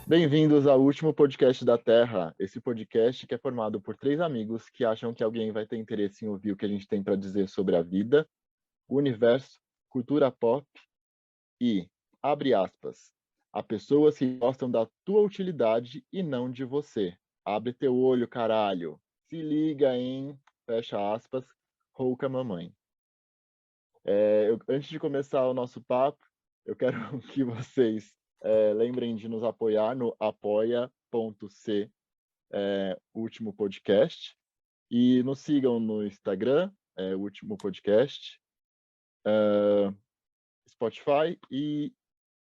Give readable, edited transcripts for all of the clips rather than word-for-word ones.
Bem-vindos ao último podcast da Terra. Esse podcast que é formado por 3 amigos que acham que alguém vai ter interesse em ouvir o que a gente tem para dizer sobre a vida, o universo, cultura pop e, abre aspas, há pessoas que gostam da tua utilidade e não de você. Abre teu olho, caralho. Se liga, hein? Fecha aspas, rouca mamãe. Antes de começar o nosso papo, eu quero que vocês lembrem de nos apoiar no apoia.c último podcast e nos sigam no Instagram, último podcast, Spotify e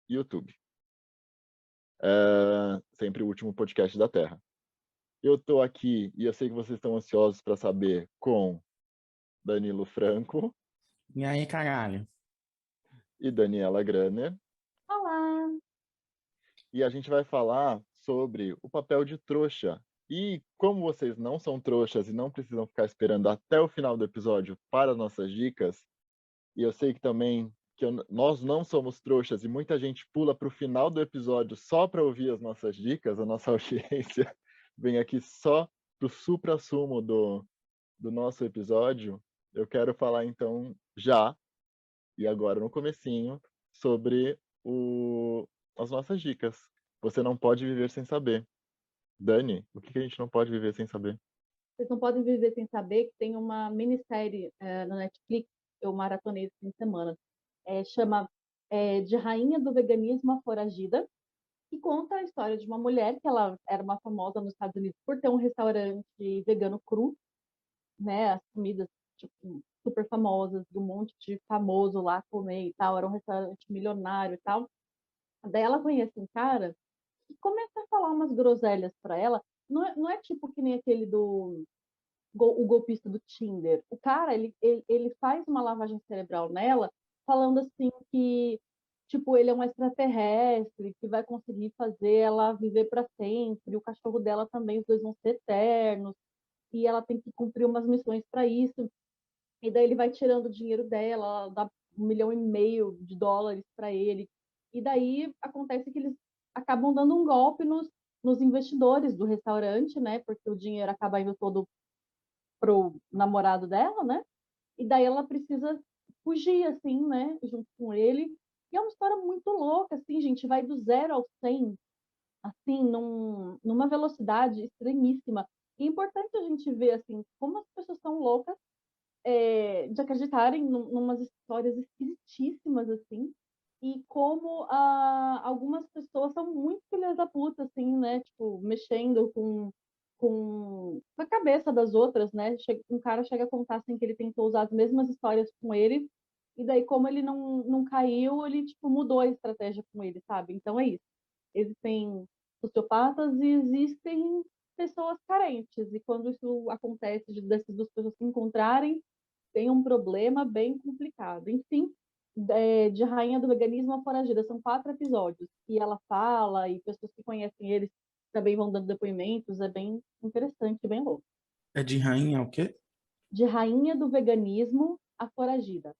YouTube. Sempre o último podcast da Terra. Eu estou aqui e eu sei que vocês estão ansiosos para saber com Danilo Franco. E aí, caralho? E Daniela Graner. Olá! E a gente vai falar sobre o papel de trouxa. E como vocês não são trouxas e não precisam ficar esperando até o final do episódio para as nossas dicas, e eu sei que também nós não somos trouxas e muita gente pula para o final do episódio só para ouvir as nossas dicas, a nossa audiência vem aqui só para o supra-sumo do nosso episódio, eu quero falar então já, e agora no comecinho, sobre as nossas dicas. Você não pode viver sem saber. Dani, o que a gente não pode viver sem saber? Vocês não podem viver sem saber que tem uma minissérie na Netflix, eu maratonei esse fim de semana, chama De Rainha do Veganismo a Foragida, que conta a história de uma mulher que ela era uma famosa nos Estados Unidos por ter um restaurante vegano cru, né, as comidas tipo, super famosas, um monte de famoso lá comer e tal, era um restaurante milionário e tal. Daí ela conhece um cara e começa a falar umas groselhas para ela. Não é tipo que nem aquele o golpista do Tinder. O cara, ele faz uma lavagem cerebral nela, falando assim que tipo, ele é um extraterrestre que vai conseguir fazer ela viver para sempre, o cachorro dela também, os dois vão ser eternos, e ela tem que cumprir umas missões para isso. E daí ele vai tirando o dinheiro dela, ela dá $1,5 milhão para ele. E daí acontece que eles acabam dando um golpe nos investidores do restaurante, né? Porque o dinheiro acaba indo todo pro namorado dela, né? E daí ela precisa fugir, assim, né? Junto com ele. E é uma história muito louca, assim, gente. Vai do 0 ao 100, assim, numa velocidade extremíssima. E é importante a gente ver, assim, como as pessoas são loucas de acreditarem numas histórias esquisitíssimas, assim, e como algumas pessoas são muito filhas da puta, assim, né? Tipo, mexendo com a cabeça das outras, né? Um cara chega a contar, assim, que ele tentou usar as mesmas histórias com ele, e daí, como ele não caiu, ele, tipo, mudou a estratégia com ele, sabe? Então é isso. Existem sociopatas e existem pessoas carentes, e quando isso acontece, dessas duas pessoas se encontrarem, tem um problema bem complicado. Enfim, de Rainha do Veganismo a Foragida, são 4 episódios, e ela fala, e pessoas que conhecem eles também vão dando depoimentos, é bem interessante, bem louco. É de rainha o quê? De Rainha do Veganismo a Foragida.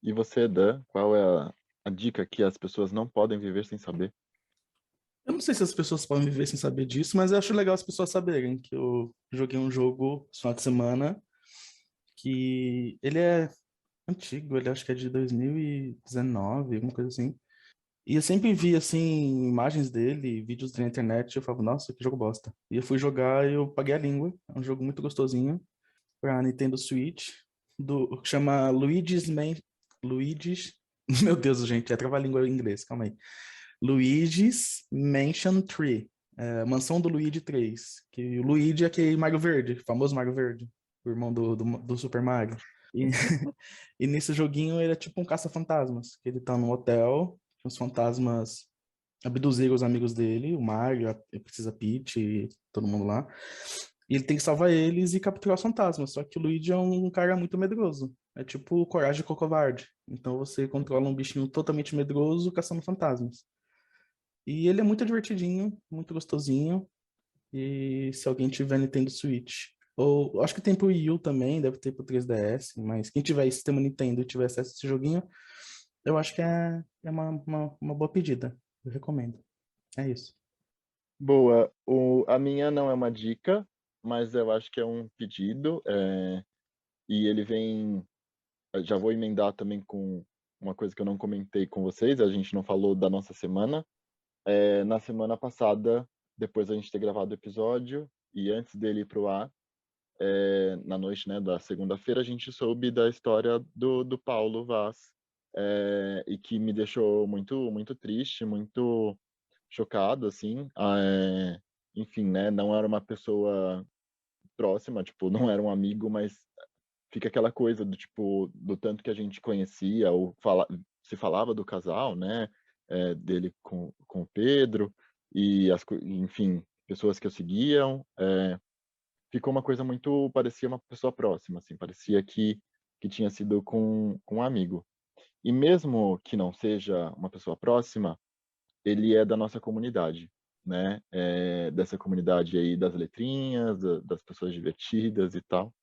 E você, Dan, qual é a dica que as pessoas não podem viver sem saber? Eu não sei se as pessoas podem viver sem saber disso, mas eu acho legal as pessoas saberem que eu joguei um jogo esse final de semana que ele é antigo, ele acho que é de 2019, alguma coisa assim. E eu sempre vi, assim, imagens dele, vídeos dele na internet, e eu falava, nossa, que jogo bosta. E eu fui jogar e eu paguei a língua. É um jogo muito gostosinho pra Nintendo Switch, que chama Luigi's... Meu Deus, gente, é trava-língua em inglês, calma aí. Luigi's Mansion 3, Mansão do Luigi 3, que o Luigi é aquele Mario Verde, famoso Mario Verde, o irmão do Super Mario. E, e nesse joguinho ele é tipo um caça-fantasmas, que ele tá num hotel, que os fantasmas abduziram os amigos dele, o Mario, a Princesa Peach e todo mundo lá. E ele tem que salvar eles e capturar os fantasmas. Só que o Luigi é um cara muito medroso. É tipo Coragem com o Covarde. Então você controla um bichinho totalmente medroso caçando fantasmas. E ele é muito divertidinho, muito gostosinho. E se alguém tiver Nintendo Switch, ou acho que tem pro Wii U também, deve ter pro 3DS, mas quem tiver sistema Nintendo e tiver acesso a esse joguinho, eu acho que é uma boa pedida. Eu recomendo. É isso. Boa. A minha não é uma dica, mas eu acho que é um pedido, e ele vem. Eu já vou emendar também com uma coisa que eu não comentei com vocês, a gente não falou da nossa semana. Na semana passada, depois da gente ter gravado o episódio e antes dele ir pro ar, na noite, né, da segunda-feira, a gente soube da história do Paulo Vaz, e que me deixou muito, muito triste, muito chocado, assim. Enfim, né, não era uma pessoa próxima, tipo, não era um amigo, mas fica aquela coisa do tipo, do tanto que a gente conhecia, ou se falava do casal, né, dele com o Pedro, e enfim, pessoas que eu seguiam, ficou uma coisa muito, parecia uma pessoa próxima, assim, parecia que tinha sido com um amigo. E mesmo que não seja uma pessoa próxima, ele é da nossa comunidade, né, dessa comunidade aí das letrinhas, das pessoas divertidas e tal.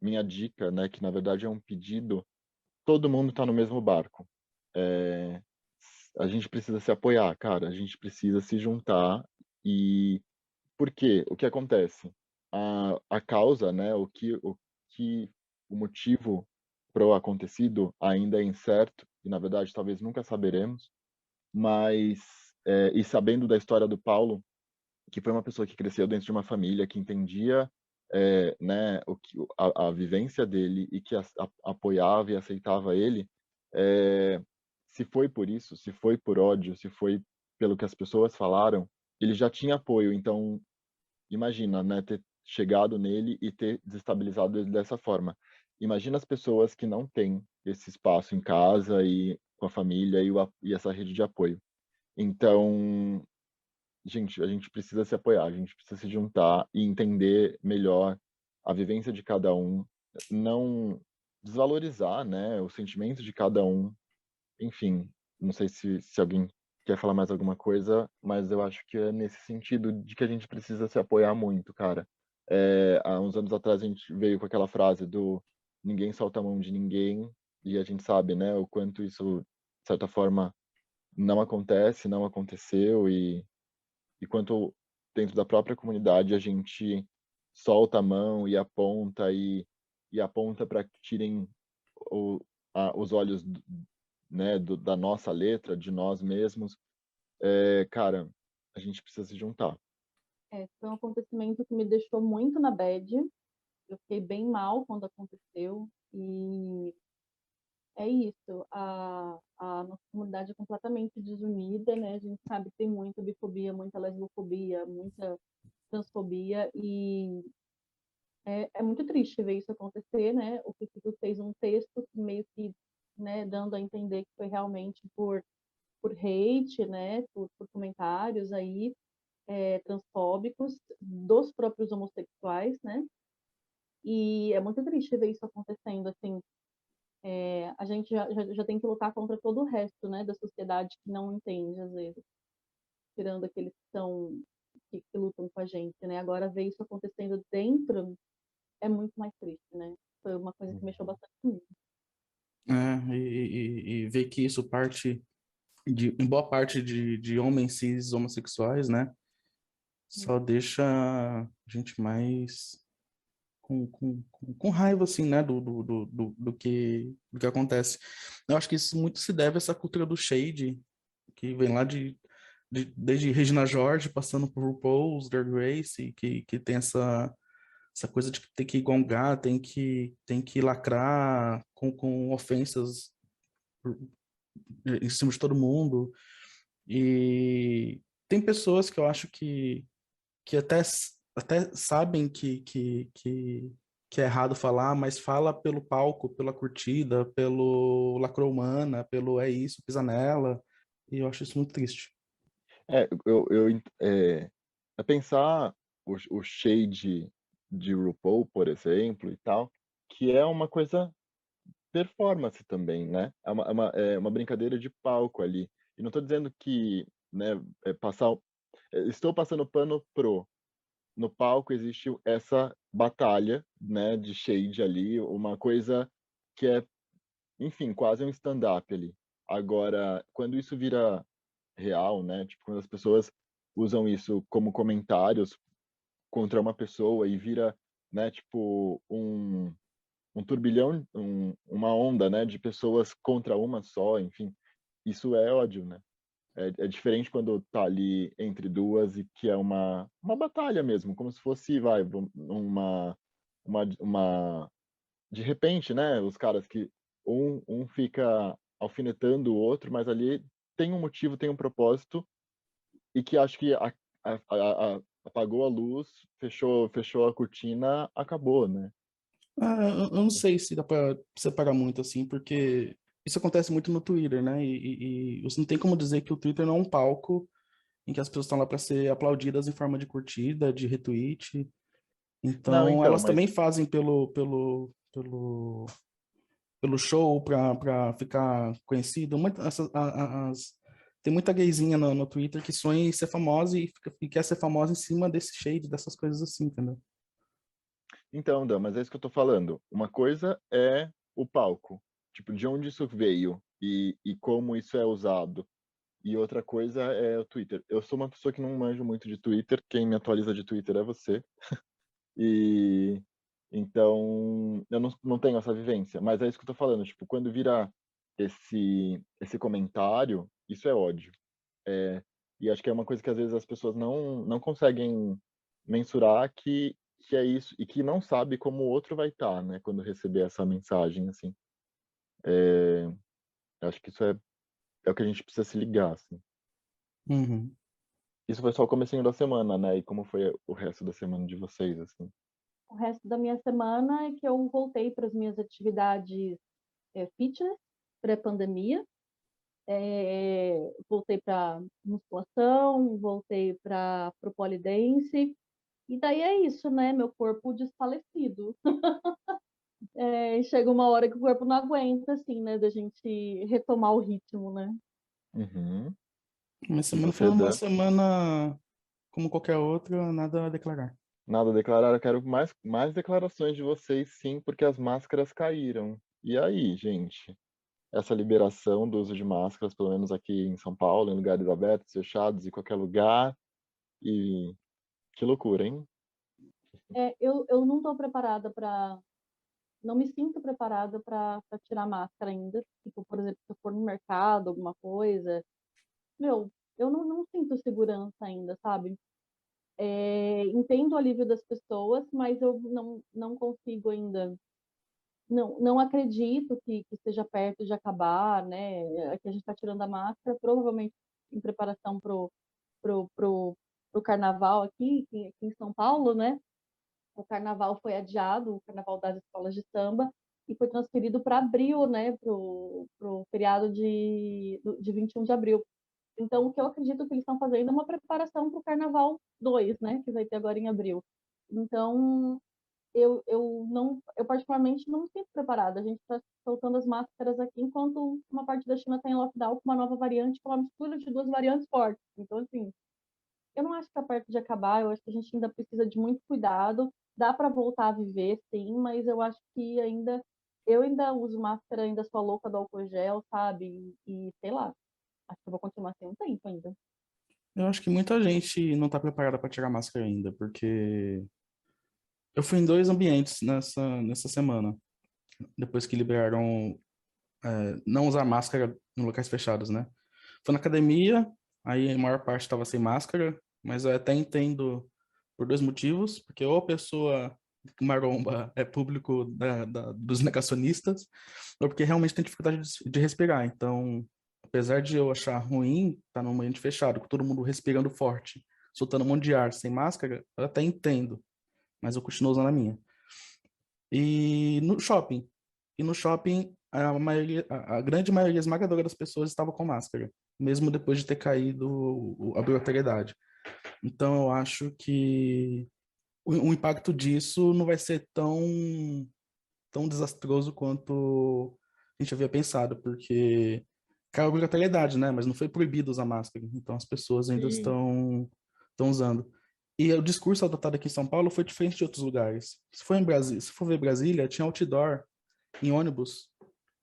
Minha dica, né, que na verdade é um pedido, todo mundo está no mesmo barco. É, a gente precisa se apoiar, cara, a gente precisa se juntar. E por quê? O que acontece? A causa, né, que o motivo para o acontecido ainda é incerto, e na verdade talvez nunca saberemos, mas e sabendo da história do Paulo, que foi uma pessoa que cresceu dentro de uma família que entendia, né, a vivência dele e que apoiava e aceitava ele, se foi por isso, se foi por ódio, se foi pelo que as pessoas falaram, ele já tinha apoio. Então, imagina, né, ter chegado nele e ter desestabilizado ele dessa forma. Imagina as pessoas que não têm esse espaço em casa e com a família e essa rede de apoio. Então, gente, a gente precisa se apoiar, a gente precisa se juntar e entender melhor a vivência de cada um, não desvalorizar, né, o sentimento de cada um. Enfim, não sei se alguém quer falar mais alguma coisa, mas eu acho que é nesse sentido de que a gente precisa se apoiar muito, cara. Há uns anos atrás a gente veio com aquela frase do ninguém solta a mão de ninguém, e a gente sabe, né, o quanto isso, de certa forma, não acontece, não aconteceu, e quanto dentro da própria comunidade a gente solta a mão e aponta para que tirem os olhos, né, da nossa letra, de nós mesmos, cara, a gente precisa se juntar. Foi um acontecimento que me deixou muito na bad. Eu fiquei bem mal quando aconteceu. E é isso. A nossa comunidade é completamente desunida, né? A gente sabe que tem muita bifobia, muita lesbofobia, muita transfobia. E é muito triste ver isso acontecer, né? O Kiko fez um texto meio que, né, dando a entender que foi realmente por hate, né? Por comentários aí transfóbicos dos próprios homossexuais, né? E é muito triste ver isso acontecendo, assim. A gente já tem que lutar contra todo o resto, né, da sociedade que não entende, às vezes, tirando aqueles que lutam com a gente, né? Agora ver isso acontecendo dentro é muito mais triste, né? Foi uma coisa que mexeu bastante comigo. E ver que isso parte em boa parte de homens cis homossexuais, né? Só deixa a gente mais com raiva, assim, né, do que acontece. Eu acho que isso muito se deve a essa cultura do shade, que vem lá desde Regina George, passando por RuPaul's Drag Race, que tem essa coisa de ter que gongar, tem que lacrar com ofensas em cima de todo mundo. E tem pessoas que eu acho que até sabem que é errado falar, mas fala pelo palco, pela curtida, pelo lacrou humana, pelo é isso, pisa nela, e eu acho isso muito triste. É, é pensar. o shade de RuPaul, por exemplo, e tal, que é uma coisa performance também, né? É uma brincadeira de palco ali. E não estou dizendo que, né, estou passando pano pro. No palco existe essa batalha, né, de shade ali, uma coisa que é, enfim, quase um stand-up ali. Agora, quando isso vira real, né, tipo, quando as pessoas usam isso como comentários contra uma pessoa e vira, né, tipo, um turbilhão, uma onda, né, de pessoas contra uma só, enfim, isso é ódio, né? É diferente quando tá ali entre duas e que é uma batalha mesmo, como se fosse, vai, uma de repente, né, os caras que um fica alfinetando o outro, mas ali tem um motivo, tem um propósito e que acho que apagou a luz, fechou a cortina, acabou, né? Eu não sei se dá pra separar muito assim, porque isso acontece muito no Twitter, né? E você não tem como dizer que o Twitter não é um palco em que as pessoas estão lá para ser aplaudidas em forma de curtida, de retweet. Não, Então, então, elas mas também fazem pelo show para ficar conhecido. Tem muita gayzinha no Twitter que sonha em ser famosa e quer ser famosa em cima desse shade, dessas coisas assim, entendeu? então, Dan, mas é isso que eu tô falando. Uma coisa é o palco, tipo, de onde isso veio e como isso é usado. E outra coisa é o Twitter. Eu sou uma pessoa que não manjo muito de Twitter, quem me atualiza de Twitter é você. E então eu não tenho essa vivência, mas é isso que eu tô falando, tipo, quando vira esse comentário, isso é ódio. É, e acho que é uma coisa que às vezes as pessoas não conseguem mensurar que é isso e que não sabe como o outro vai estar, né, quando receber essa mensagem assim. Acho que isso é o que a gente precisa se ligar, assim. Uhum. Isso foi só o comecinho da semana, né? E como foi o resto da semana de vocês, assim? O resto da minha semana é que eu voltei para as minhas atividades fitness, pré-pandemia. Voltei para musculação, voltei para o pole dance. E daí é isso, né? Meu corpo desfalecido. Chega uma hora que o corpo não aguenta, assim, né? Da gente retomar o ritmo, né? Uhum. Minha E semana foi você, uma Dan? semana como qualquer outra, nada a declarar. Nada a declarar? Eu quero mais declarações de vocês, sim, porque as máscaras caíram. E aí, gente? Essa liberação do uso de máscaras, pelo menos aqui em São Paulo, em lugares abertos, fechados, em qualquer lugar. E que loucura, hein? Eu não estou preparada para. Não me sinto preparada para tirar máscara ainda. Tipo, por exemplo, se eu for no mercado, alguma coisa. Meu, eu não sinto segurança ainda, sabe? Entendo o alívio das pessoas, mas eu não consigo ainda. Não acredito que esteja perto de acabar, né? Aqui a gente está tirando a máscara, provavelmente em preparação pro carnaval aqui em São Paulo, né? O carnaval foi adiado, o carnaval das escolas de samba, e foi transferido para abril, né? Pro feriado de 21 de abril. Então, o que eu acredito que eles estão fazendo é uma preparação para o Carnaval 2, né, que vai ter agora em abril. Então, eu particularmente não me sinto preparada. A gente está soltando as máscaras aqui enquanto uma parte da China está em lockdown com uma nova variante, com uma mistura de duas variantes fortes. Então, assim, eu não acho que está perto de acabar. Eu acho que a gente ainda precisa de muito cuidado. Dá para voltar a viver, sim, mas eu acho que eu ainda uso máscara, ainda sou a louca do álcool gel, sabe? E sei lá, acho que eu vou continuar sem um tempo ainda. Eu acho que muita gente não está preparada para tirar máscara ainda, porque eu fui em dois ambientes nessa semana, depois que liberaram não usar máscara em locais fechados, né? Foi na academia, aí a maior parte estava sem máscara, mas eu até entendo por dois motivos, porque ou a pessoa maromba é público dos negacionistas, ou porque realmente tem dificuldade de respirar. Então, apesar de eu achar ruim estar num ambiente fechado, com todo mundo respirando forte, soltando um monte de ar sem máscara, eu até entendo, mas eu continuo usando a minha. E no shopping. E no shopping, a grande maioria esmagadora das pessoas estava com máscara, mesmo depois de ter caído a obrigatoriedade. Então, eu acho que o impacto disso não vai ser tão desastroso quanto a gente havia pensado, porque caiu a obrigatoriedade, né? Mas não foi proibido usar máscara. Então as pessoas ainda Sim, estão usando. E o discurso adotado aqui em São Paulo foi diferente de outros lugares. Se for ver Brasília, tinha outdoor em ônibus.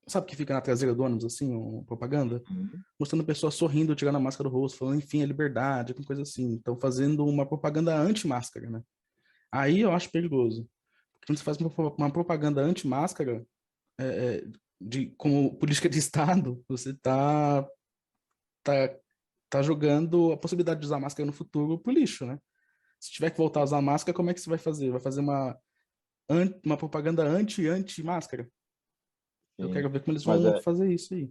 Sabe que fica na traseira do ônibus, assim, propaganda? uhum, Mostrando pessoas sorrindo, tirando a máscara do rosto, falando, enfim, a liberdade, com coisa assim. Então, fazendo uma propaganda anti-máscara, né? Aí eu acho perigoso. Porque quando você faz uma propaganda anti-máscara, como política de Estado, você tá, tá jogando a possibilidade de usar máscara no futuro pro lixo, né? Se tiver que voltar a usar máscara, como é que você vai fazer? Vai fazer uma propaganda anti-máscara? Eu sim. quero ver como eles Mas vão fazer isso aí.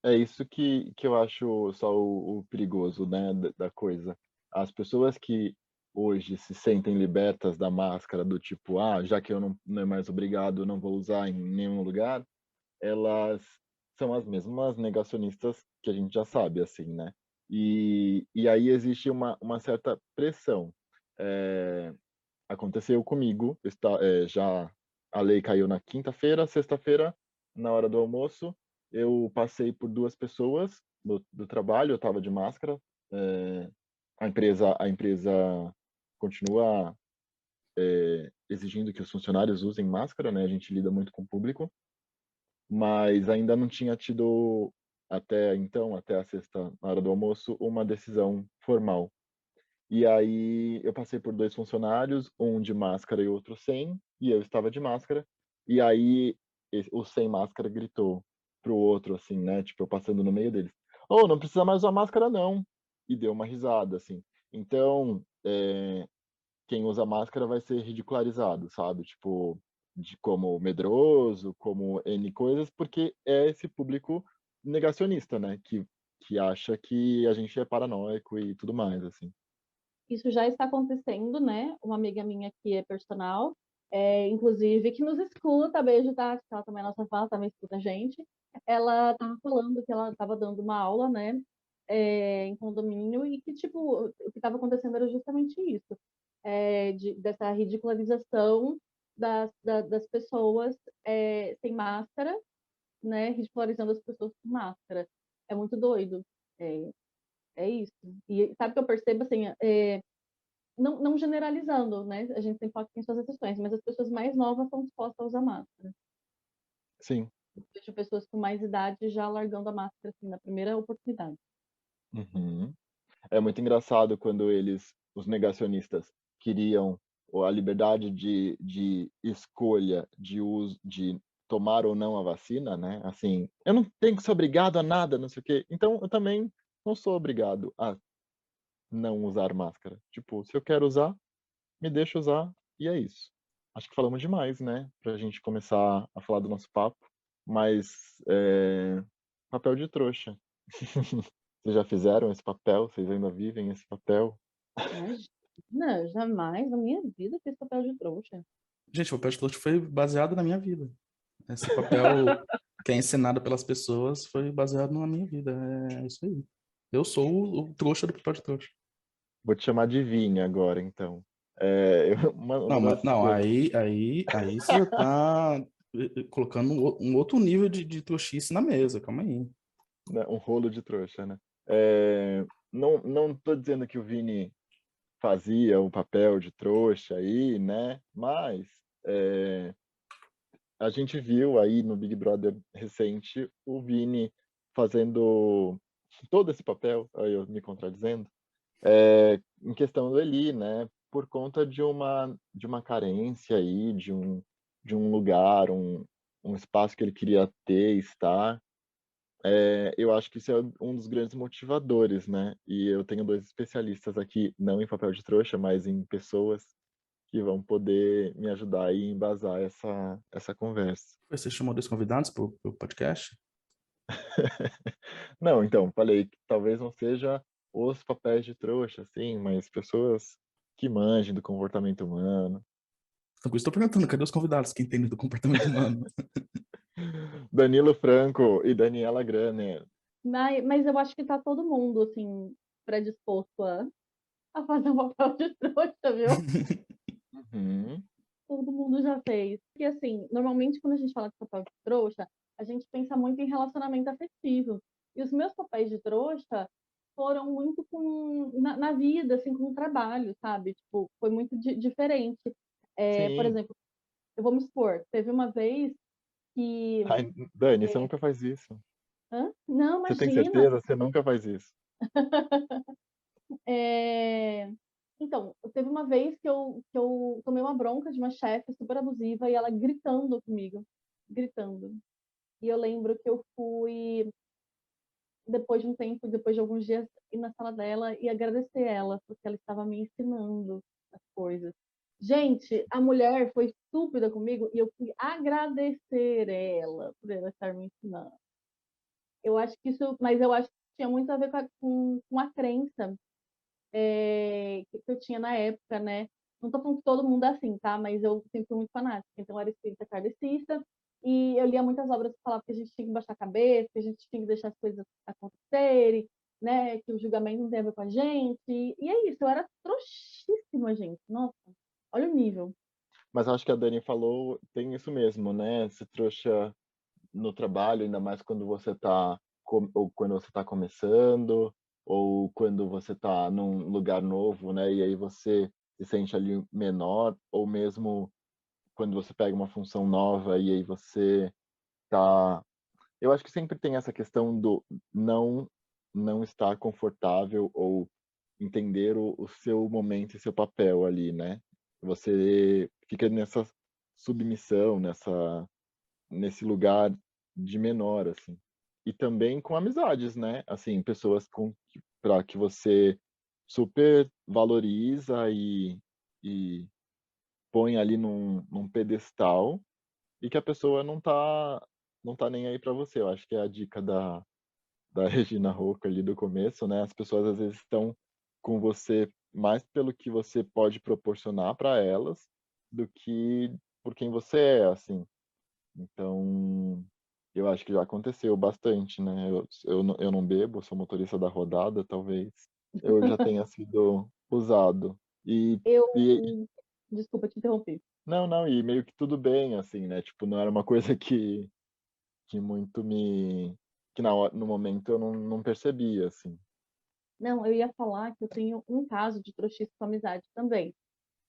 é isso que eu acho só o perigoso, né, da coisa. As pessoas que hoje se sentem libertas da máscara, do tipo, ah, já que eu não é mais obrigado, eu não vou usar em nenhum lugar, elas são as mesmas negacionistas que a gente já sabe, assim, né? E aí existe uma certa pressão. Eh, Aconteceu comigo, já a lei caiu na quinta-feira, sexta-feira, na hora do almoço, eu passei por 2 pessoas do trabalho, eu estava de máscara, eh, a empresa continua, exigindo que os funcionários usem máscara, né, a gente lida muito com o público, mas ainda não tinha tido, até então, até a sexta, na hora do almoço, uma decisão formal. E aí eu passei por 2 funcionários, um de máscara e outro sem, e eu estava de máscara. E aí o sem máscara gritou pro outro, assim, né, tipo, eu passando no meio deles: "Ô, não precisa mais usar máscara não", e deu uma risada, assim. Então, quem usa máscara vai ser ridicularizado, sabe, tipo, de como medroso, como N coisas, porque é esse público negacionista, né, que acha que a gente é paranoico e tudo mais, assim. Isso já está acontecendo, né? Uma amiga minha que é personal, inclusive, que nos escuta, beijo, Tati, que ela também é nossa fã, também escuta a gente. Ela estava falando que ela estava dando uma aula, né, em condomínio, e que, tipo, o que estava acontecendo era justamente isso, dessa ridicularização das pessoas sem máscara, né, ridicularizando as pessoas com máscara. É muito doido. É, é isso. E sabe o que eu percebo, assim, não generalizando, né? A gente tem suas exceções, mas as pessoas mais novas estão dispostas a usar máscara. Sim. Eu vejo pessoas com mais idade já largando a máscara assim, na primeira oportunidade. Uhum. É muito engraçado quando os negacionistas, queriam a liberdade de escolha de uso, de tomar ou não a vacina, né? Assim, eu não tenho que ser obrigado a nada, não sei o quê. Então, eu também não sou obrigado a não usar máscara. Tipo, se eu quero usar, me deixa usar e é isso. Acho que falamos demais, né? Pra gente começar a falar do nosso papo, mas papel de trouxa. Vocês já fizeram esse papel? Vocês ainda vivem esse papel? Imagina, jamais na minha vida fiz papel de trouxa. Gente, o papel de trouxa foi baseado na minha vida. Esse papel que é encenado pelas pessoas foi baseado na minha vida. É isso aí. Eu sou o trouxa do papel de trouxa. Vou te chamar de Vini agora, então. Uma Não, das não, coisas, aí você já tá colocando um outro nível de trouxice na mesa. Calma aí. né, um rolo de trouxa, né? Não tô dizendo que o Vini fazia o papel de trouxa aí, né? Mas é, a gente viu aí no Big Brother recente o Vini fazendo todo esse papel, aí eu me contradizendo, em questão do Eli, né? Por conta de uma carência aí, de um lugar, um espaço que ele queria ter, estar. Eu acho que isso é um dos grandes motivadores, né? E eu tenho 2 especialistas aqui, não em papel de trouxa, mas em pessoas que vão poder me ajudar aí a embasar essa conversa. Você chamou dois convidados pro podcast? Não, então, falei que talvez não seja os papéis de trouxa, assim, mas pessoas que manjem do comportamento humano. Então, por isso estou perguntando, cadê os convidados que entendem do comportamento humano? Danilo Franco e Daniela Granner. Mas eu acho que tá todo mundo, assim, predisposto a fazer um papel de trouxa, viu? Uhum. Todo mundo já fez. Porque, assim, normalmente quando a gente fala de papel de trouxa, a gente pensa muito em relacionamento afetivo. E os meus papéis de trouxa foram muito na vida, assim, com o trabalho, sabe? Tipo, foi muito diferente. Por Sim. exemplo, eu vou me expor. Teve uma vez que... Ai, Dani, você é, nunca faz isso. hã? Não, Você tem imagina. certeza? Você nunca faz isso. É, Então, teve uma vez que eu tomei uma bronca de uma chefe super abusiva e ela gritando comigo, gritando. E eu lembro que eu fui, depois de um tempo, depois de alguns dias, ir na sala dela e agradecer ela, porque ela estava me ensinando as coisas. Gente, a mulher foi estúpida comigo e eu fui agradecer ela por ela estar me ensinando. Eu acho que isso, mas eu acho que tinha muito a ver com a crença que eu tinha na época, né? Não tô falando que todo mundo é assim, tá? Mas eu sempre fui muito fanática. Então, eu era espírita kardecista e eu lia muitas obras que falavam que a gente tinha que baixar a cabeça, que a gente tinha que deixar as coisas acontecerem, né? Que o julgamento não tem a ver com a gente. E é isso, eu era trouxíssima, gente. Nossa, olha o nível. Mas acho que a Dani falou, tem isso mesmo, né? Se trouxa no trabalho, ainda mais quando você tá ou quando você tá começando, ou quando você tá num lugar novo, né? E aí você se sente ali menor, ou mesmo quando você pega uma função nova e aí você tá. Eu acho que sempre tem essa questão do não não estar confortável ou entender o seu momento e seu papel ali, né. Você fica nessa submissão, nesse lugar de menor, assim. E também com amizades, né, assim, pessoas com pra que você super valoriza e põe ali num pedestal, e que a pessoa não tá nem aí pra você. Eu acho que é a dica da Regina Rocco ali do começo, né, as pessoas às vezes estão com você mais pelo que você pode proporcionar para elas, do que por quem você é, assim. Então, eu acho que já aconteceu bastante, né, eu não bebo, sou motorista da rodada, talvez eu já tenha sido usado. Eu. E Desculpa te interromper. não, não, e meio que tudo bem, assim, né, tipo, não era uma coisa que muito me que na hora no momento eu não percebia, assim. Não, eu ia falar que eu tenho um caso de trouxice com amizade também.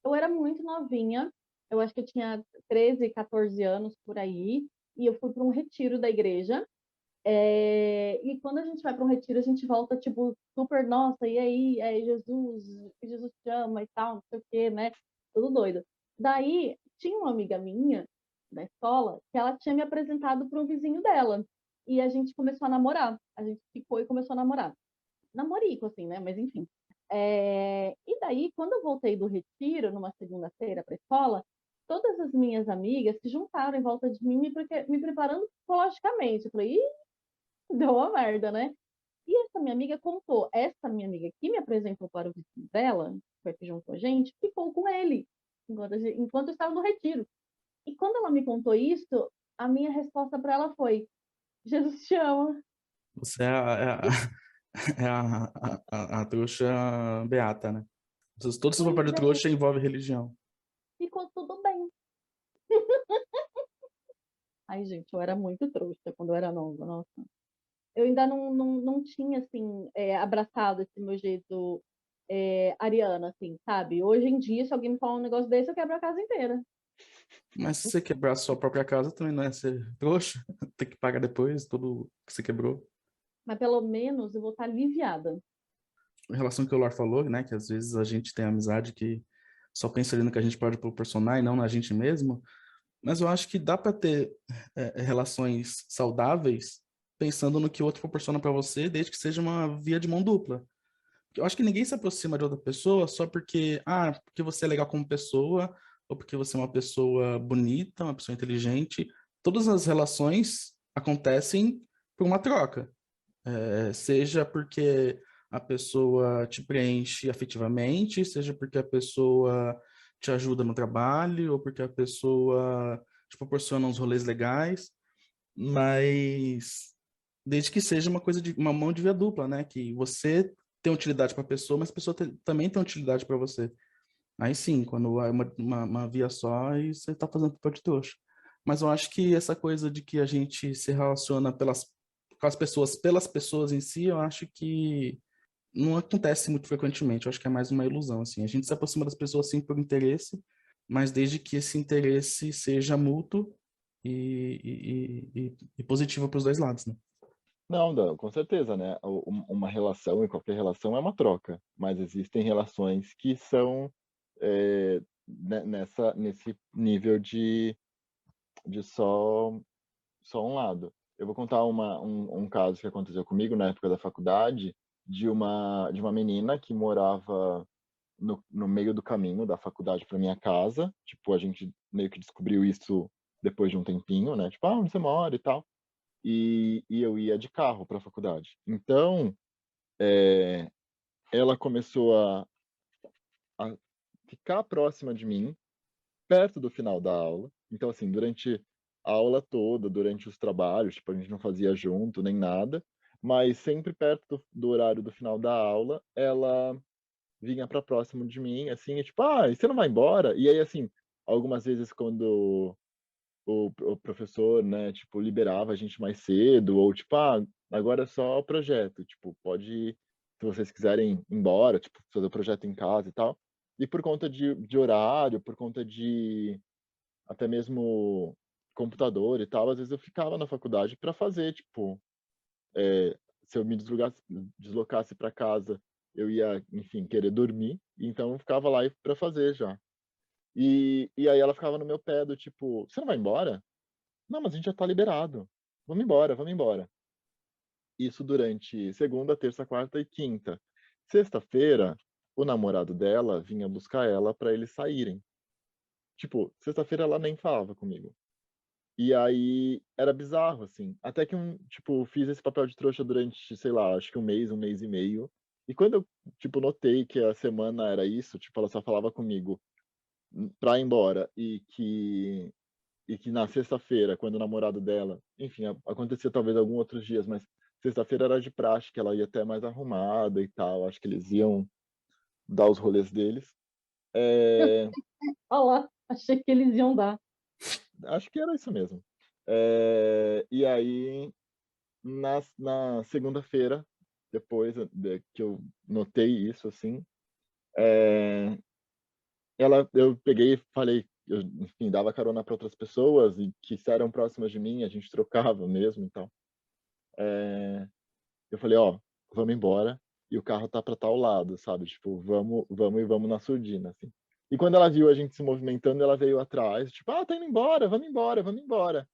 Eu era muito novinha, eu acho que eu tinha 13, 14 anos por aí, e eu fui para um retiro da igreja. E quando a gente vai para um retiro, a gente volta, tipo, super, nossa, e aí, Jesus te ama e tal, não sei o quê, né? Tudo doido. Daí, tinha uma amiga minha da escola que ela tinha me apresentado para um vizinho dela. E a gente começou a namorar. A gente ficou e começou a namorar. Namorico, assim, né? Mas enfim. E daí, quando eu voltei do retiro, numa segunda-feira para a escola, todas as minhas amigas se juntaram em volta de mim, me preparando psicologicamente. Eu falei, ih, deu uma merda, né? E essa minha amiga que me apresentou para o vizinho dela, que foi que juntou a gente, ficou com ele, enquanto eu estava no retiro. E quando ela me contou isso, a minha resposta para ela foi: Jesus te ama. Você é a trouxa beata, né? Todo seu papel Pois de é, trouxa envolve religião. ficou tudo bem. Ai, gente, eu era muito trouxa quando eu era nova, nossa. Eu ainda não tinha, assim, abraçado esse meu jeito ariana, assim, sabe? Hoje em dia, se alguém me falar um negócio desse, eu quebro a casa inteira. Mas se você quebrar a sua própria casa, também não é ser trouxa. Tem que pagar depois tudo que você quebrou. Mas pelo menos eu vou estar aliviada. Em relação ao que o Lar falou, né? Que às vezes a gente tem amizade que só pensa ali no que a gente pode proporcionar e não na gente mesmo. Mas eu acho que dá para ter relações saudáveis pensando no que o outro proporciona para você, desde que seja uma via de mão dupla. Eu acho que ninguém se aproxima de outra pessoa só porque você é legal como pessoa, ou porque você é uma pessoa bonita, uma pessoa inteligente. Todas as relações acontecem por uma troca. Seja porque a pessoa te preenche afetivamente, seja porque a pessoa te ajuda no trabalho, ou porque a pessoa te proporciona uns rolês legais, mas desde que seja uma coisa de uma mão de via dupla, né? Que você tem utilidade para a pessoa, mas a pessoa também tem utilidade para você. Aí sim, quando é uma via só, aí você tá fazendo papel de trouxa. Mas eu acho que essa coisa de que a gente se relaciona com as pessoas, pelas pessoas em si, eu acho que não acontece muito frequentemente. Eu acho que é mais uma ilusão, assim. A gente se aproxima das pessoas, sim, por interesse, mas desde que esse interesse seja mútuo e positivo para os dois lados, né? Não, não, com certeza, né, uma relação e qualquer relação é uma troca, mas existem relações que são, nesse nível de só um lado. Eu vou contar um caso que aconteceu comigo na época da faculdade, de uma menina que morava no meio do caminho da faculdade para minha casa. Tipo, a gente meio que descobriu isso depois de um tempinho, né, tipo: "Ah, onde você mora?" e tal. E eu ia de carro para a faculdade. Então, eh, ela começou a ficar próxima de mim, perto do final da aula. Então, assim, durante a aula toda, durante os trabalhos, tipo, a gente não fazia junto nem nada, mas sempre perto do horário do final da aula, ela vinha para próximo de mim, assim, e tipo: "Ah, você não vai embora?" E aí, assim, algumas vezes quando o professor, né, tipo, liberava a gente mais cedo, ou tipo: "Ah, agora é só o projeto, tipo, pode, se vocês quiserem ir embora, tipo, fazer o projeto em casa e tal". E por conta de horário, por conta de até mesmo computador e tal, às vezes eu ficava na faculdade para fazer, tipo, se eu me deslocasse para casa, eu ia, enfim, querer dormir, então eu ficava lá para fazer já. E aí ela ficava no meu pé do tipo: "Você não vai embora? Não, mas a gente já tá liberado. Vamos embora, vamos embora". Isso durante segunda, terça, quarta e quinta. Sexta-feira, o namorado dela vinha buscar ela para eles saírem. Tipo, sexta-feira ela nem falava comigo. E aí era bizarro, assim. Até que tipo, fiz esse papel de trouxa durante, sei lá, acho que um mês e meio. E quando eu, tipo, notei que a semana era isso, tipo, ela só falava comigo pra ir embora e que na sexta-feira, quando o namorado dela, enfim, acontecia talvez algum outros dias, mas sexta-feira era de praxe, que ela ia até mais arrumada e tal, acho que eles iam dar os rolês deles. Olha lá, achei que eles iam dar. Acho que era isso mesmo. E aí, na segunda-feira, depois que eu notei isso, assim, eh, eu peguei e falei, eu, enfim, dava carona para outras pessoas e que eram próximas de mim, a gente trocava mesmo e tal. Eu falei: "Ó, vamos embora e o carro tá pra tal lado", sabe, tipo, vamos e vamos na surdina, assim. E quando ela viu a gente se movimentando, ela veio atrás, tipo: "Ah, tá indo embora, vamos embora, vamos embora".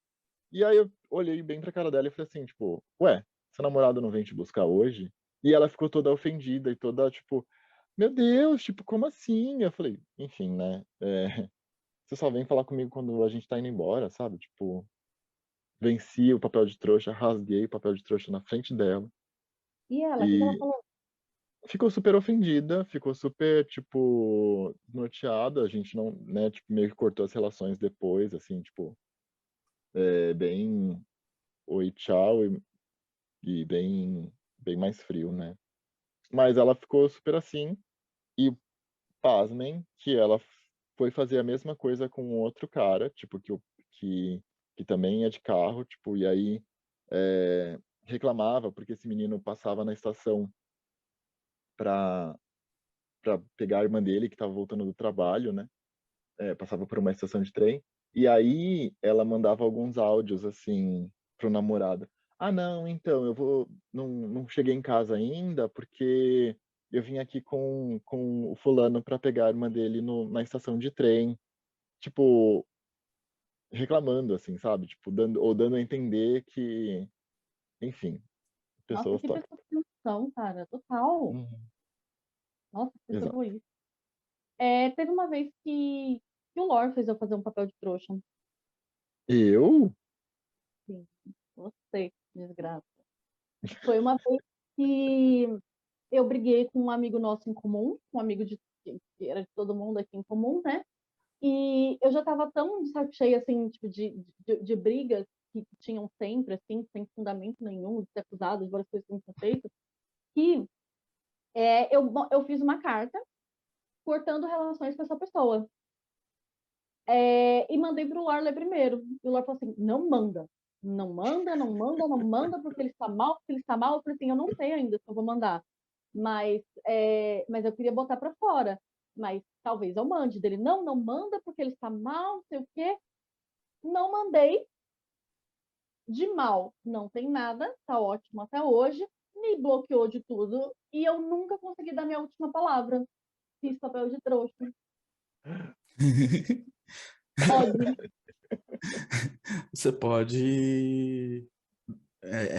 E aí eu olhei bem pra cara dela e falei assim, tipo: "Ué, seu namorado não vem te buscar hoje?" E ela ficou toda ofendida e toda tipo: "Meu Deus, tipo, como assim?" Eu falei: "Enfim, né, você só vem falar comigo quando a gente tá indo embora, sabe, tipo, venci o papel de trouxa, rasguei o papel de trouxa na frente dela". E ela, o que que ela E falou? ficou super ofendida, ficou super, tipo, desnorteada, a gente não, né, tipo, meio que cortou as relações depois, assim, tipo, bem "oi, tchau", e bem mais frio, né. Mas ela ficou super assim, e pasmem que ela foi fazer a mesma coisa com outro cara, tipo, que que também é de carro, tipo, e aí, reclamava porque esse menino passava na estação pra pegar a irmã dele que estava voltando do trabalho, né. Passava por uma estação de trem, e aí ela mandava alguns áudios, assim, pro namorado: "Ah, não, então, eu vou não cheguei em casa ainda, porque eu vim aqui com o fulano pra pegar a irmã dele na estação de trem", tipo, reclamando, assim, sabe, tipo, dando a entender que, enfim, Nossa, pessoas que to pessoa sem noção, cara, total. Uhum, Nossa, que pessoa exato. egoísta. Teve uma vez que o Lor fez eu fazer um papel de trouxa. Eu? Sim, você, desgraça. Foi uma vez que eu briguei com um amigo nosso em comum, um amigo que era de todo mundo aqui em comum, né? E eu já estava tão de saco cheio, assim, tipo, de brigas que tinham sempre, assim, sem fundamento nenhum, de ser acusado de várias coisas que não tinham feito, que eu fiz uma carta cortando relações com essa pessoa. E mandei pro Lar ler primeiro. E o Lar falou assim, não manda. Não manda, não manda, não manda, porque ele está mal, porque ele está mal. Eu falei assim, eu não sei ainda se eu vou mandar. Mas eu queria botar para fora. Mas talvez eu mande. Dele, não manda, porque ele está mal, não sei o quê. Não mandei. De mal não tem nada, tá ótimo até hoje. Me bloqueou de tudo. E eu nunca consegui dar minha última palavra. Fiz papel de trouxa. Pode. Você pode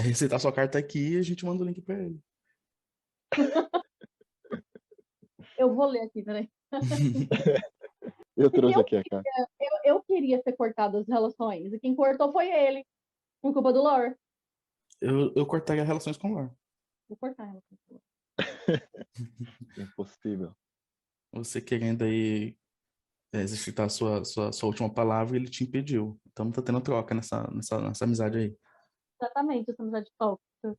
receitar sua carta aqui e a gente manda o link para ele. Eu vou ler aqui, peraí. Eu trouxe aqui a carta. Eu queria ter cortado as relações. E quem cortou foi ele. Por culpa do Lore. Eu cortaria relações com o Lore. Vou cortar ela. Impossível. Você querendo aí exercitar a sua última palavra, ele te impediu. Então tá tendo troca nessa amizade aí. Exatamente, essa amizade tóxica.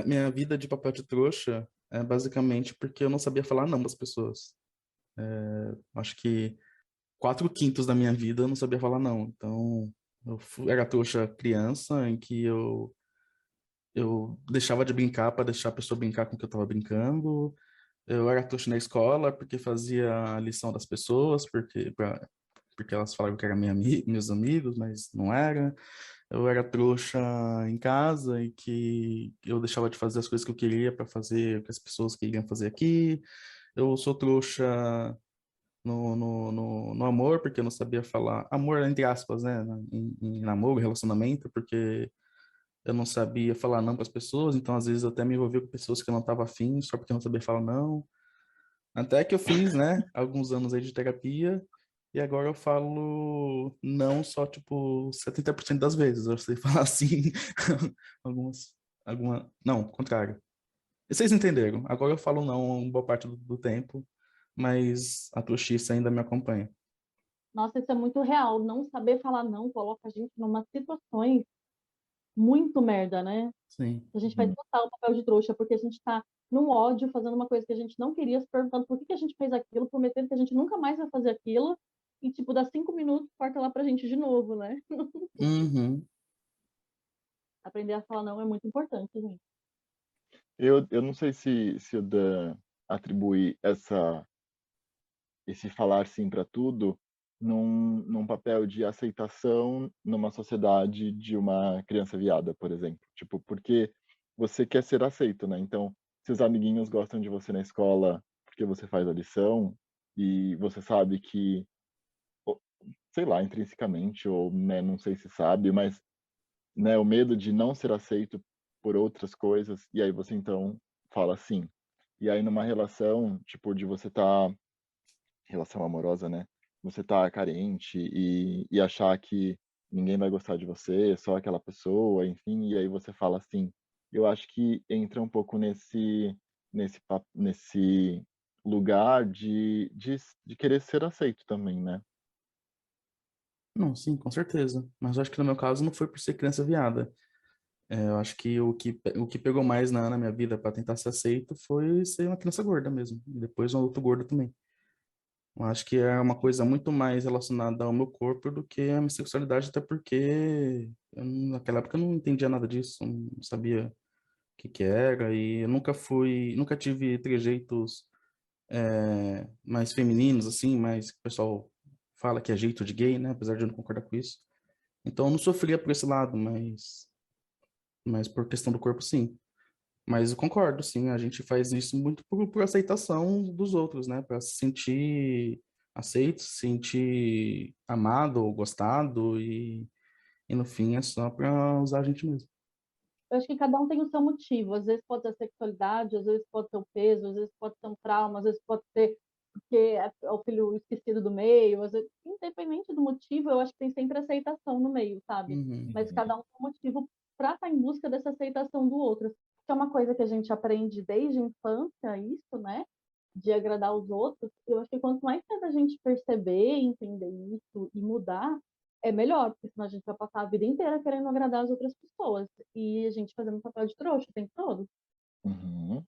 Minha vida de papel de trouxa é basicamente porque eu não sabia falar não das pessoas. Acho que 4/5 da minha vida eu não sabia falar não. Então, era trouxa criança, em que eu deixava de brincar para deixar a pessoa brincar com o que eu estava brincando. Eu era trouxa na escola porque fazia a lição das pessoas, porque elas falavam que eram meus amigos, mas não era. Eu era trouxa em casa e que eu deixava de fazer as coisas que eu queria para fazer o que as pessoas queriam fazer aqui. Eu sou trouxa no amor, porque eu não sabia falar amor, entre aspas, né? Em namoro, relacionamento, porque eu não sabia falar não para as pessoas, então às vezes eu até me envolvia com pessoas que eu não estava afim, só porque eu não sabia falar não. Até que eu fiz, né, alguns anos aí de terapia, e agora eu falo não só, tipo, 70% das vezes. Eu sei falar assim, não, contrário. E vocês entenderam. Agora eu falo não uma boa parte do tempo, mas a trouxice ainda me acompanha. Nossa, isso é muito real. Não saber falar não coloca a gente numa situações muito merda, né? Sim. A gente vai botar o papel de trouxa porque a gente tá num ódio, fazendo uma coisa que a gente não queria, se perguntando por que a gente fez aquilo, prometendo que a gente nunca mais vai fazer aquilo, e tipo, dá 5 minutos, corta lá pra gente de novo, né? Uhum. Aprender a falar não é muito importante, gente. Eu não sei se o Dan atribui esse falar sim para tudo num papel de aceitação numa sociedade de uma criança viada, por exemplo. Tipo, porque você quer ser aceito, né? Então, seus amiguinhos gostam de você na escola porque você faz a lição e você sabe que, sei lá, intrinsecamente ou, né, não sei se sabe, mas, né, o medo de não ser aceito por outras coisas e aí você então fala sim. E aí numa relação, tipo, de você estar relação amorosa, né, você tá carente e achar que ninguém vai gostar de você, só aquela pessoa, enfim, e aí você fala assim. Eu acho que entra um pouco nesse lugar de querer ser aceito também, né. Não, sim, com certeza. Mas eu acho que no meu caso não foi por ser criança viada. Eu acho que o que pegou mais na minha vida para tentar ser aceito foi ser uma criança gorda mesmo. E depois um outro gordo também. Eu acho que é uma coisa muito mais relacionada ao meu corpo do que a minha sexualidade, até porque naquela época eu não entendia nada disso, não sabia o que era, e eu nunca tive trejeitos mais femininos, assim, mais que o pessoal fala que é jeito de gay, né? Apesar de eu não concordar com isso. Então eu não sofria por esse lado, mas por questão do corpo, sim. Mas eu concordo, sim, a gente faz isso muito por aceitação dos outros, né? Para se sentir aceito, se sentir amado ou gostado, e no fim é só para usar a gente mesmo. Eu acho que cada um tem o seu motivo. Às vezes pode ser a sexualidade, às vezes pode ser o peso, às vezes pode ser um trauma, às vezes pode ser porque é o filho esquecido do meio. Às vezes, independente do motivo, eu acho que tem sempre aceitação no meio, sabe? Uhum. Mas cada um tem um motivo para estar em busca dessa aceitação do outro. Que é uma coisa que a gente aprende desde a infância, isso, né? De agradar os outros. Eu acho que quanto mais cedo a gente perceber, entender isso e mudar, é melhor, porque senão a gente vai passar a vida inteira querendo agradar as outras pessoas. E a gente fazendo papel de trouxa o tempo todo. Uhum.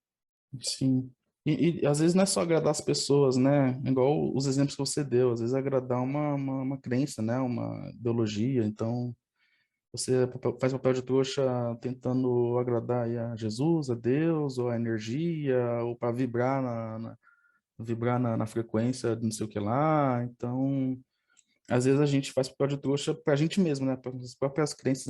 Sim. E às vezes não é só agradar as pessoas, né? Igual os exemplos que você deu, às vezes é agradar uma crença, né? Uma ideologia. Então, você faz papel de trouxa tentando agradar aí a Jesus, a Deus, ou a energia, ou para vibrar na frequência de não sei o que lá. Então, às vezes a gente faz papel de trouxa para a gente mesmo, né? Para as próprias crenças,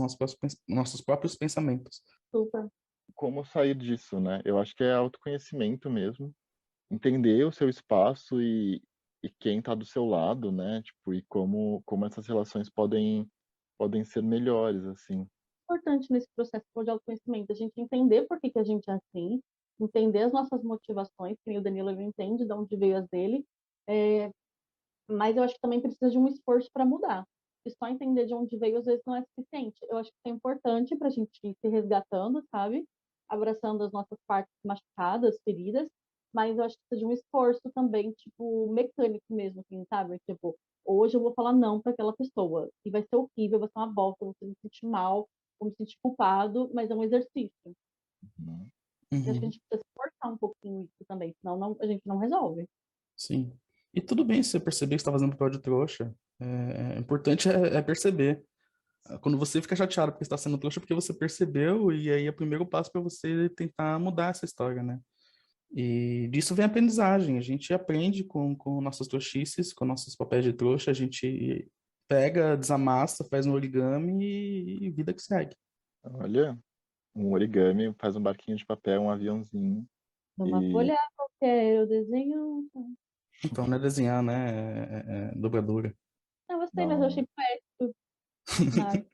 nossos próprios pensamentos. Super. Como sair disso, né? Eu acho que é autoconhecimento mesmo, entender o seu espaço e quem está do seu lado, né? Tipo, e como essas relações podem ser melhores, assim. Importante nesse processo de autoconhecimento, a gente entender por que a gente é assim, entender as nossas motivações, que nem o Danilo ele entende de onde veio as dele, é, mas eu acho que também precisa de um esforço para mudar. E só entender de onde veio às vezes não é suficiente. Eu acho que isso é importante para a gente ir se resgatando, sabe? Abraçando as nossas partes machucadas, feridas, mas eu acho que precisa de um esforço também, tipo, mecânico mesmo, assim, sabe? Tipo, hoje eu vou falar não para aquela pessoa, e vai ser horrível, vai ser uma bosta, eu vou me sentir mal, vou me sentir culpado, mas é um exercício. Né? Eu acho que a Uhum. gente precisa se forçar um pouquinho isso também, senão a gente não resolve. Sim. E tudo bem se você perceber que está fazendo papel de trouxa. Importante é perceber. Quando você fica chateado porque está sendo trouxa, é porque você percebeu, e aí é o primeiro passo para você tentar mudar essa história, né? E disso vem a aprendizagem. A gente aprende com nossas trouxices, com nossos papéis de trouxa, a gente pega, desamassa, faz um origami e vida que segue. Olha, um origami, faz um barquinho de papel, um aviãozinho Numa e folha qualquer, eu desenho. Então, não é desenhar, né? É dobradura. Não, eu sei, mas eu não, achei poético. Ai,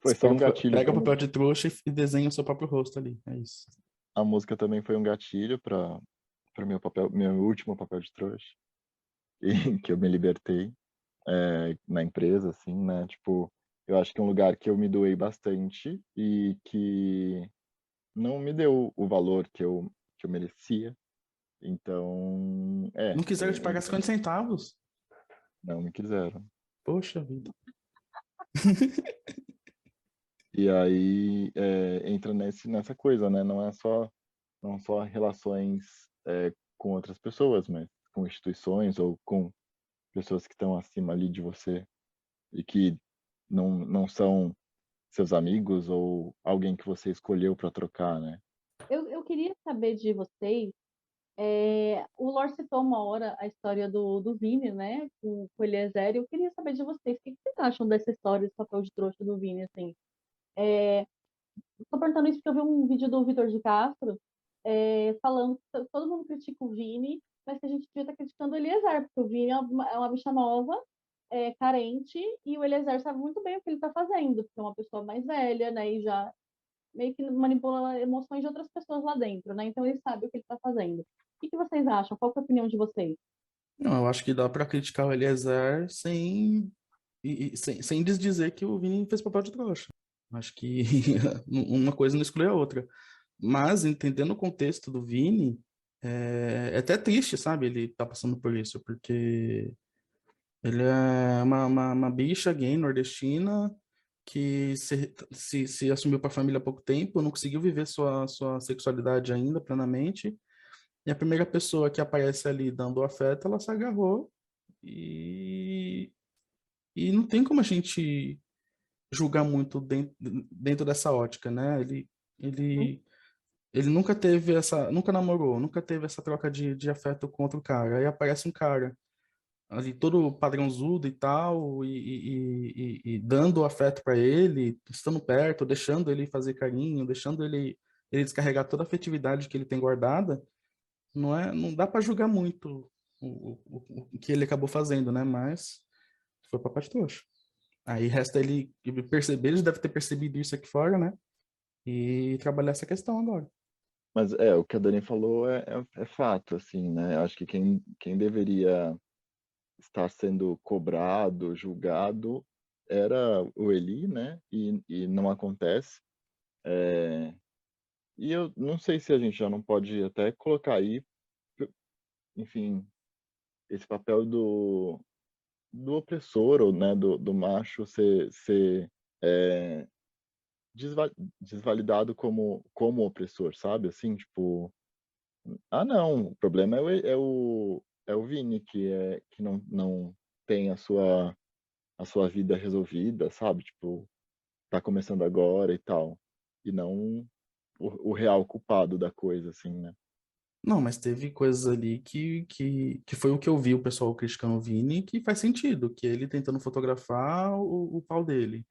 foi Você só um gatilho pega o para papel de trouxa e desenha o seu próprio rosto ali. É isso. a música também foi um gatilho para meu último papel de trouxa e que eu me libertei na empresa, assim, né? Tipo, eu acho que é um lugar que eu me doei bastante e que não me deu o valor que eu merecia. Então, Não quiseram te pagar 50 centavos? não me quiseram. Poxa vida. E aí entra nessa coisa, né? Não só relações com outras pessoas, mas com instituições ou com pessoas que estão acima ali de você e que não são seus amigos ou alguém que você escolheu para trocar, né? eu queria saber de vocês. O Lor citou uma hora a história do Vini, né? Com o Eliezer. Eu queria saber de vocês. O que vocês acham dessa história, desse papel de trouxa do Vini, assim? Estou perguntando isso porque eu vi um vídeo do Vitor de Castro falando que todo mundo critica o Vini, mas que a gente devia estar criticando o Eliezer, porque o Vini é uma bicha nova, carente, e o Eliezer sabe muito bem o que ele está fazendo, porque é uma pessoa mais velha, né? E já meio que manipula emoções de outras pessoas lá dentro, né? Então ele sabe o que ele está fazendo. O que vocês acham? Qual que é a opinião de vocês? Não, eu acho que dá pra criticar o Eliezer sem desdizer que o Vini fez papel de trouxa. Acho que uma coisa não exclui a outra. Mas, entendendo o contexto do Vini, é até triste, sabe? Ele tá passando por isso, porque ele é uma bicha gay nordestina que se assumiu para a família há pouco tempo, não conseguiu viver sua sexualidade ainda plenamente. E a primeira pessoa que aparece ali dando afeto, ela se agarrou e, e não tem como a gente julgar muito dentro dessa ótica, né? Hum? Ele, ele nunca teve nunca namorou, nunca teve essa troca de afeto com outro cara. Aí aparece um cara ali todo padrãozudo e tal, e dando afeto para ele, estando perto, deixando ele fazer carinho, deixando ele descarregar toda a afetividade que ele tem guardada, não dá para julgar muito o que ele acabou fazendo, né? Mas foi papai de trouxa. Aí resta ele perceber, ele deve ter percebido isso aqui fora, né? E trabalhar essa questão agora. Mas o que a Dani falou é fato, assim, né? Acho que quem deveria estar sendo cobrado, julgado, era o Eli, né? E não acontece. É, e eu não sei se a gente já não pode até colocar aí, enfim, esse papel do opressor, ou, né, do macho ser desvalidado como opressor, sabe? Assim, tipo, não, o problema é o Vini que não tem a sua vida resolvida, sabe? Tipo, tá começando agora e tal. E não o real culpado da coisa, assim, né? Não, mas teve coisas ali que foi o que eu vi o pessoal criticando o Vini, que faz sentido, que é ele tentando fotografar o pau dele.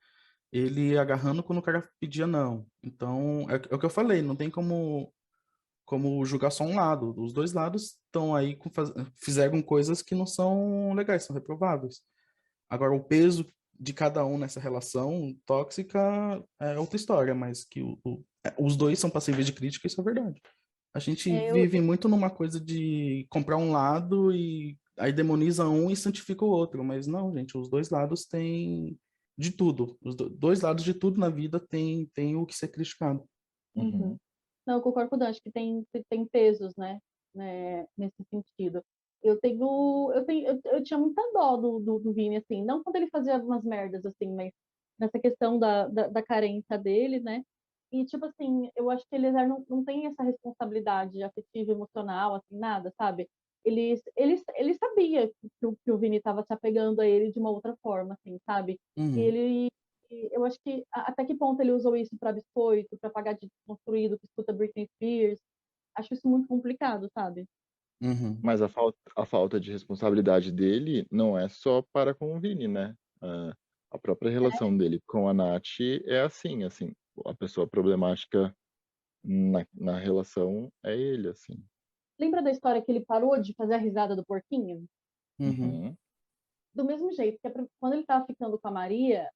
Ele agarrando quando o cara pedia não. Então, é o que eu falei, não tem como julgar só um lado. Os dois lados estão aí, fizeram coisas que não são legais, são reprováveis. Agora, o peso de cada um nessa relação tóxica é outra história, mas que os dois são passíveis de crítica, isso é verdade. A gente É, vive muito numa coisa de comprar um lado e aí demoniza um e santifica o outro, mas não, gente, os dois lados têm de tudo. Os dois lados de tudo na vida tem o que ser criticado. uhum. Uhum. Não, eu concordo com o Dan, acho que tem pesos, né, nesse sentido. Eu tinha muita dó do Vini, assim, não quando ele fazia algumas merdas, assim, mas nessa questão da carência dele, né? E, tipo assim, eu acho que ele não tem essa responsabilidade afetiva, emocional, assim, nada, sabe? Ele sabia que o Vini estava se apegando a ele de uma outra forma, assim, sabe? E Uhum, ele eu acho que até que ponto ele usou isso para biscoito, para pagar de desconstruído, que escuta Britney Spears. Acho isso muito complicado, sabe? uhum. Mas a falta de responsabilidade dele não é só para com o Vini, né? A própria relação dele com a Nath é assim, a pessoa problemática na relação é ele, assim. Lembra da história que ele parou de fazer a risada do porquinho? Uhum, Uhum, Do mesmo jeito, que quando ele estava ficando com a Maria,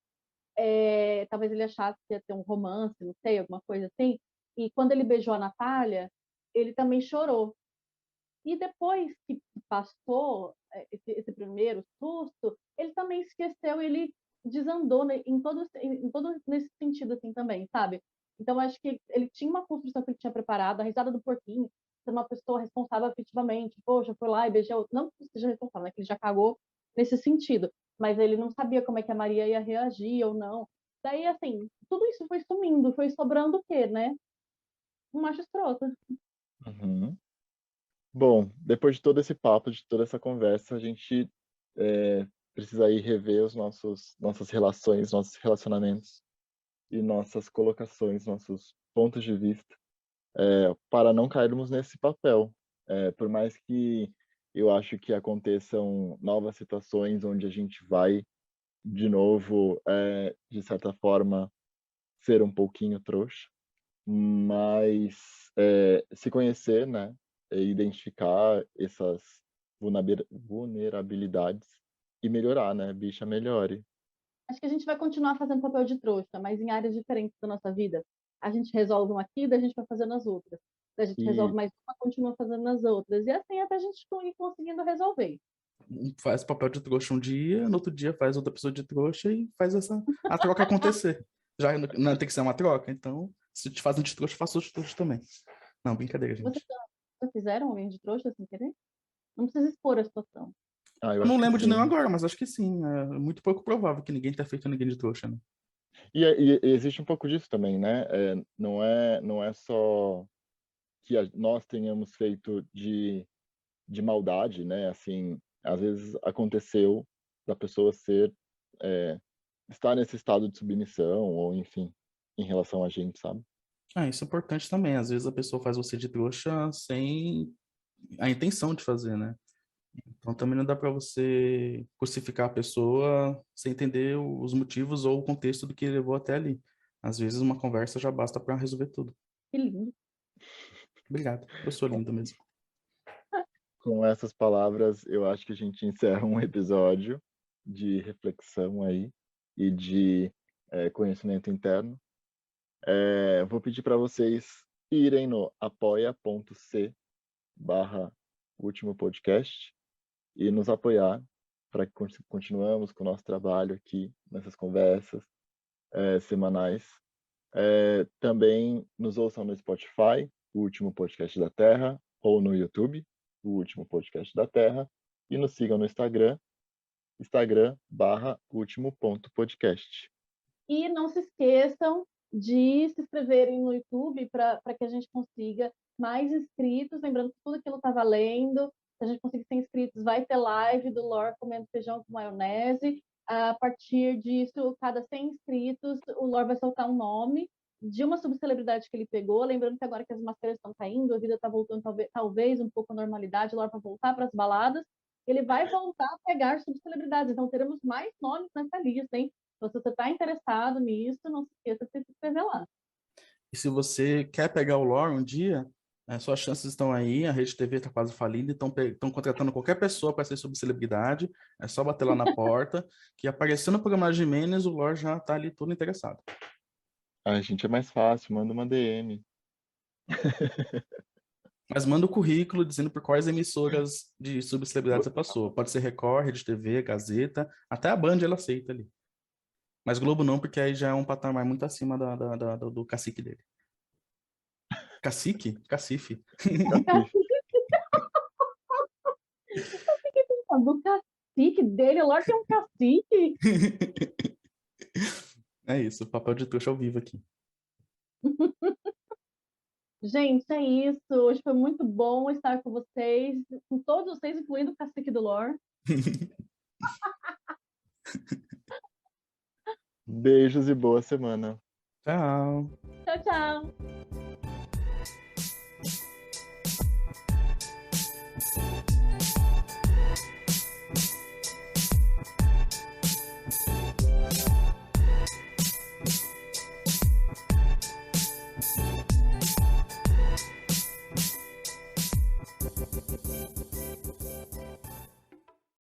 talvez ele achasse que ia ter um romance, não sei, alguma coisa assim. E quando ele beijou a Natália, ele também chorou. E depois que passou esse primeiro susto, ele também esqueceu, ele desandou, né, em todo nesse sentido assim também, sabe? Então acho que ele tinha uma construção que ele tinha preparado, a risada do porquinho, ser uma pessoa responsável afetivamente, poxa, foi lá e beijou, não que seja responsável, né, que ele já cagou nesse sentido, mas ele não sabia como é que a Maria ia reagir ou não. Daí, assim, tudo isso foi sumindo, foi sobrando o quê, né? Um macho escroto. uhum. Bom, depois de todo esse papo, de toda essa conversa, a gente precisa aí rever nossas relações, nossos relacionamentos e nossas colocações, nossos pontos de vista, para não cairmos nesse papel. Por mais que eu acho que aconteçam novas situações onde a gente vai, de novo, de certa forma, ser um pouquinho trouxa, mas se conhecer, né, e identificar essas vulnerabilidades e melhorar, né, bicha, melhore. Acho que a gente vai continuar fazendo papel de trouxa, mas em áreas diferentes da nossa vida. A gente resolve uma aqui, daí a gente vai fazendo as outras. Daí a gente E resolve mais uma, continua fazendo as outras. E assim até a gente ir conseguindo resolver. Faz papel de trouxa um dia, no outro dia faz outra pessoa de trouxa e faz a troca acontecer. Já não tem que ser uma troca, então se te fazem de trouxa, faço de trouxa também. Não, brincadeira, Vocês gente. já fizeram alguém de trouxa sem querer? Não precisa expor a situação. eu Eu não acho que lembro de nenhum sim. agora, mas acho que sim. É muito pouco provável que ninguém tenha feito ninguém de trouxa, né? E existe um pouco disso também, né? Não é só que nós tenhamos feito de maldade, né? Assim, às vezes aconteceu da pessoa é, estar nesse estado de submissão, ou enfim, em relação a gente, sabe? Ah, isso é importante também. Às vezes a pessoa faz você de trouxa sem a intenção de fazer, né? Então também não dá para você crucificar a pessoa sem entender os motivos ou o contexto do que levou até ali. Às vezes uma conversa já basta para resolver tudo. Que lindo. Obrigado. Eu sou Com, lindo mesmo. com essas palavras, eu acho que a gente encerra um episódio de reflexão aí e de conhecimento interno. Vou pedir para vocês irem no apoia.c/último podcast e nos apoiar para que continuamos com o nosso trabalho aqui nessas conversas semanais. Também nos ouçam no Spotify, o último podcast da Terra, ou no YouTube, o último podcast da Terra, e nos sigam no Instagram /último.podcast. E não se esqueçam de se inscreverem no YouTube para que a gente consiga mais inscritos. Lembrando que tudo aquilo está valendo. Se a gente conseguir ser inscritos, vai ter live do Lore comendo feijão com maionese. A partir disso, cada 100 inscritos, o Lore vai soltar um nome de uma subcelebridade que ele pegou. Lembrando que agora que as máscaras estão caindo, a vida está voltando talvez um pouco à normalidade, o Lore vai voltar para as baladas. Ele vai voltar a pegar subcelebridades. Então, teremos mais nomes nessa lista, hein? Então, se você está interessado nisso, não se esqueça de se inscrever lá. E se você quer pegar o lore um dia, suas chances estão aí, a Rede TV está quase falindo, estão contratando qualquer pessoa para ser subcelebridade, é só bater lá na porta, que aparecendo no programa de Menes, o lore já está ali todo interessado. A gente é mais fácil, manda uma DM. Mas manda o currículo dizendo por quais emissoras de subcelebridade você passou. Pode ser Record, Rede TV, Gazeta, até a Band ela aceita ali. Mas Globo não, porque aí já é um patamar muito acima do cacique dele. Cacique? Cacife. Do cacique dele, o Lorde é um cacique. É isso, papel de trouxa ao vivo aqui. Gente, é isso. Hoje foi muito bom estar com vocês, com todos vocês, incluindo o cacique do Lore. Beijos e boa semana. Tchau. Tchau, tchau.